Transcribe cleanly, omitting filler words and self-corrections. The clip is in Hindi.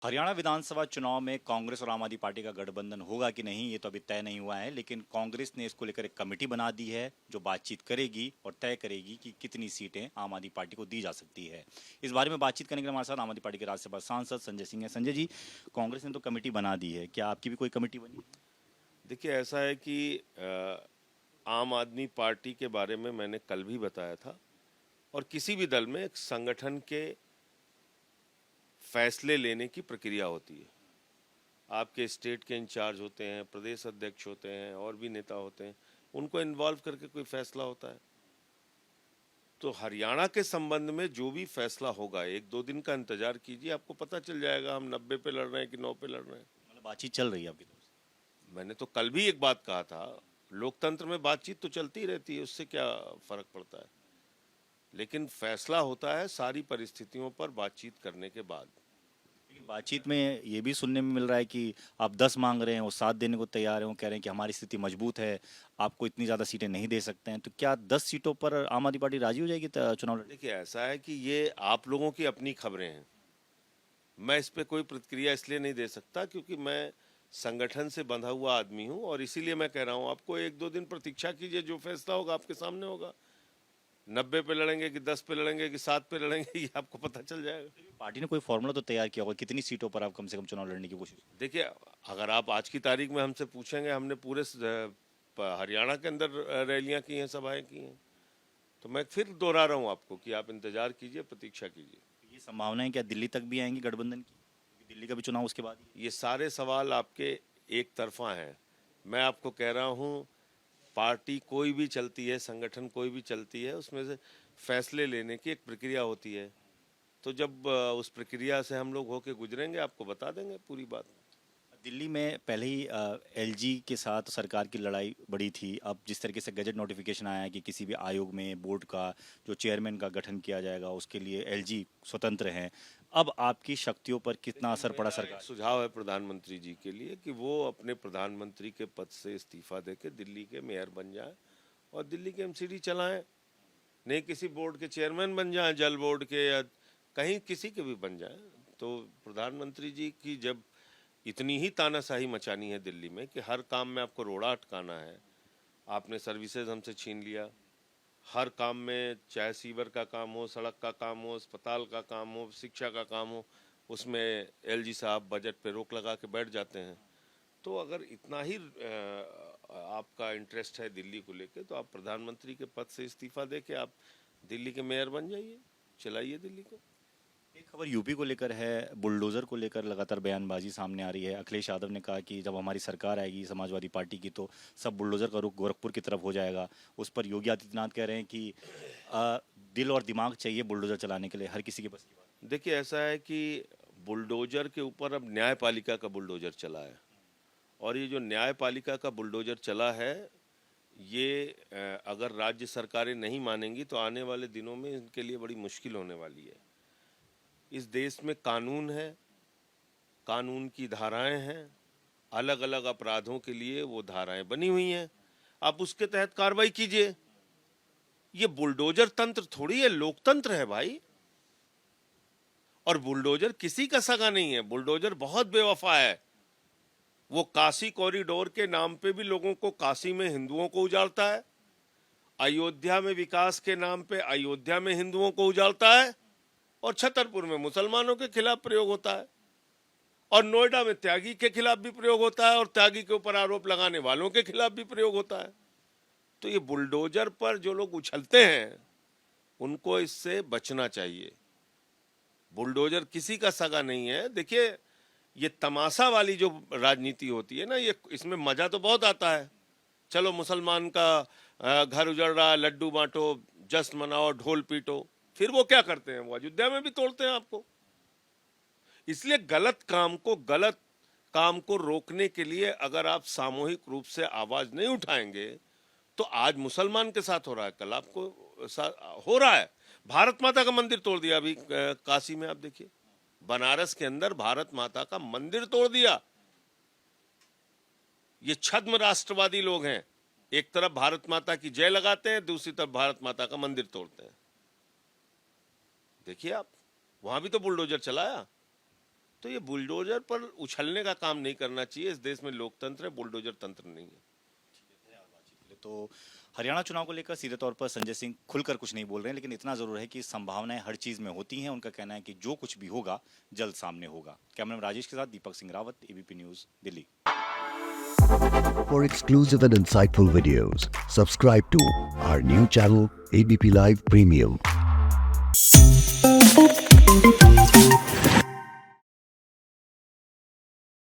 हरियाणा विधानसभा चुनाव में कांग्रेस और आम आदमी पार्टी का गठबंधन होगा कि नहीं ये तो अभी तय नहीं हुआ है, लेकिन कांग्रेस ने इसको लेकर एक कमेटी बना दी है जो बातचीत करेगी और तय करेगी कि कितनी सीटें आम आदमी पार्टी को दी जा सकती है। इस बारे में बातचीत करने के लिए हमारे साथ आम आदमी पार्टी के राज्यसभा सांसद संजय सिंह है। संजय जी, कांग्रेस ने तो कमेटी बना दी है, क्या आपकी भी कोई कमेटी बनी है? देखिए, ऐसा है कि आम आदमी पार्टी के बारे में मैंने कल भी बताया था। और किसी भी दल में एक संगठन के फैसले लेने की प्रक्रिया होती है। आपके स्टेट के इंचार्ज होते हैं, प्रदेश अध्यक्ष होते हैं, और भी नेता होते हैं, उनको इन्वॉल्व करके कोई फैसला होता है। तो हरियाणा के संबंध में जो भी फैसला होगा, 1-2 दिन का इंतजार कीजिए, आपको पता चल जाएगा हम 90 पे लड़ रहे हैं कि 9 पे लड़ रहे हैं। मतलब बातचीत चल रही है आपकी तरफ से? मैंने तो कल भी एक बात कहा था, लोकतंत्र में बातचीत तो चलती रहती है, उससे क्या फर्क पड़ता है। लेकिन फैसला होता है सारी परिस्थितियों पर बातचीत करने के बाद। लेकिन बातचीत में ये भी सुनने में मिल रहा है कि आप 10 मांग रहे हैं, वो 7 देने को तैयार हैं, वो कह रहे हैं कि हमारी स्थिति मजबूत है, आपको इतनी ज़्यादा सीटें नहीं दे सकते हैं। तो क्या 10 सीटों पर आम आदमी पार्टी राजी हो जाएगी चुनाव लड़ने? देखिए, ऐसा है कि ये आप लोगों की अपनी खबरें हैं। मैं इस पे कोई प्रतिक्रिया इसलिए नहीं दे सकता क्योंकि मैं संगठन से बंधा हुआ आदमी हूं, और इसीलिए मैं कह रहा हूं आपको 1-2 दिन प्रतीक्षा कीजिए, जो फैसला होगा आपके सामने होगा। 90 पे लड़ेंगे कि 10 पे लड़ेंगे कि 7 पे लड़ेंगे, ये आपको पता चल जाएगा। पार्टी ने कोई फॉर्मूला तो तैयार किया होगा, कितनी सीटों पर आप कम से कम चुनाव लड़ने की कोशिश? देखिए, अगर आप आज की तारीख में हमसे पूछेंगे, हमने पूरे हरियाणा के अंदर रैलियां की हैं, सभाएं की हैं। तो मैं फिर दोहरा रहा हूं आपको कि आप इंतजार कीजिए, प्रतीक्षा कीजिए। ये संभावना है क्या दिल्ली तक भी आएंगी गठबंधन की, क्योंकि दिल्ली का भी चुनाव उसके बाद ही? ये सारे सवाल आपके एक तरफा हैं। मैं आपको कह रहा हूं, पार्टी कोई भी चलती है, संगठन कोई भी चलती है, उसमें से फैसले लेने की एक प्रक्रिया होती है। तो जब उस प्रक्रिया से हम लोग होके गुजरेंगे, आपको बता देंगे पूरी बात। दिल्ली में पहले ही एलजी के साथ सरकार की लड़ाई बड़ी थी। अब जिस तरीके से गजट नोटिफिकेशन आया है कि किसी भी आयोग में बोर्ड का जो चेयरमैन का गठन किया जाएगा उसके लिए एलजी स्वतंत्र हैं। अब आपकी शक्तियों पर कितना असर पड़ा मेरा सरकार? एक सुझाव है प्रधानमंत्री जी के लिए कि वो अपने प्रधानमंत्री के पद से इस्तीफा देके दिल्ली के मेयर बन जाएं और दिल्ली के एमसीडी चलाएं। नहीं, किसी बोर्ड के चेयरमैन बन जाएं, जल बोर्ड के, या कहीं किसी के भी बन जाएं। तो प्रधानमंत्री जी की जब इतनी ही तानाशाही मचानी है दिल्ली में कि हर काम में आपको रोड़ा अटकाना है, आपने सर्विसेज हमसे छीन लिया। हर काम में, चाहे सीवर का काम हो, सड़क का काम हो, अस्पताल का काम हो, शिक्षा का काम हो, उसमें एलजी साहब बजट पे रोक लगा के बैठ जाते हैं। तो अगर इतना ही आपका इंटरेस्ट है दिल्ली को लेके, तो आप प्रधानमंत्री के पद से इस्तीफा दे के आप दिल्ली के मेयर बन जाइए, चलाइए दिल्ली को। एक खबर यूपी को लेकर है, बुलडोजर को लेकर लगातार बयानबाजी सामने आ रही है। अखिलेश यादव ने कहा कि जब हमारी सरकार आएगी समाजवादी पार्टी की तो सब बुलडोजर का रुख गोरखपुर की तरफ हो जाएगा। उस पर योगी आदित्यनाथ कह रहे हैं कि दिल और दिमाग चाहिए बुलडोजर चलाने के लिए, हर किसी के बस की बात। देखिए, ऐसा है कि बुलडोजर के ऊपर अब न्यायपालिका का बुलडोजर चला है, और ये जो न्यायपालिका का बुलडोजर चला है, ये अगर राज्य सरकारें नहीं मानेंगी तो आने वाले दिनों में इनके लिए बड़ी मुश्किल होने वाली है। इस देश में कानून है, कानून की धाराएं हैं, अलग अलग अपराधों के लिए वो धाराएं बनी हुई हैं, आप उसके तहत कार्रवाई कीजिए। ये बुलडोजर तंत्र थोड़ी है, लोकतंत्र है भाई। और बुलडोजर किसी का सगा नहीं है, बुलडोजर बहुत बेवफा है। वो काशी कॉरिडोर के नाम पे भी लोगों को, काशी में हिंदुओं को उजाड़ता है, अयोध्या में विकास के नाम पे अयोध्या में हिंदुओं को उजाड़ता है, और छतरपुर में मुसलमानों के खिलाफ प्रयोग होता है, और नोएडा में त्यागी के खिलाफ भी प्रयोग होता है, और त्यागी के ऊपर आरोप लगाने वालों के खिलाफ भी प्रयोग होता है। तो ये बुलडोजर पर जो लोग उछलते हैं, उनको इससे बचना चाहिए। बुलडोजर किसी का सगा नहीं है। देखिए, ये तमाशा वाली जो राजनीति होती है ना, ये इसमें मजा तो बहुत आता है। चलो, मुसलमान का घर उजड़ रहा है, लड्डू बांटो, जश्न मनाओ, ढोल पीटो। फिर वो क्या करते हैं, वो अयोध्या में भी तोड़ते हैं आपको। इसलिए गलत काम को रोकने के लिए अगर आप सामूहिक रूप से आवाज नहीं उठाएंगे, तो आज मुसलमान के साथ हो रहा है, कल आपको हो रहा है। भारत माता का मंदिर तोड़ दिया अभी काशी में, आप देखिए, बनारस के अंदर भारत माता का मंदिर तोड़ दिया। ये छद्म राष्ट्रवादी लोग हैं, एक तरफ भारत माता की जय लगाते हैं, दूसरी तरफ भारत माता का मंदिर तोड़ते हैं। देखिए आप, वहां भी तो बुलडोजर चलाया। तो ये बुलडोजर पर उछलने का काम नहीं करना चाहिए। इस देश में लोकतंत्र है, बुलडोजर तंत्र नहीं है। तो हरियाणा चुनाव को लेकर सीधे तौर पर संजय सिंह खुलकर कुछ नहीं बोल रहे हैं, लेकिन इतना जरूर है कि संभावनाएं हर चीज में होती हैं। उनका कहना है कि जो कुछ भी होगा जल्द सामने होगा। कैमरामैन राजेश के साथ Deepak Singh Rawat, ABP news, Delhi. For exclusive and insightful videos, subscribe to our new channel ABP Live Premium.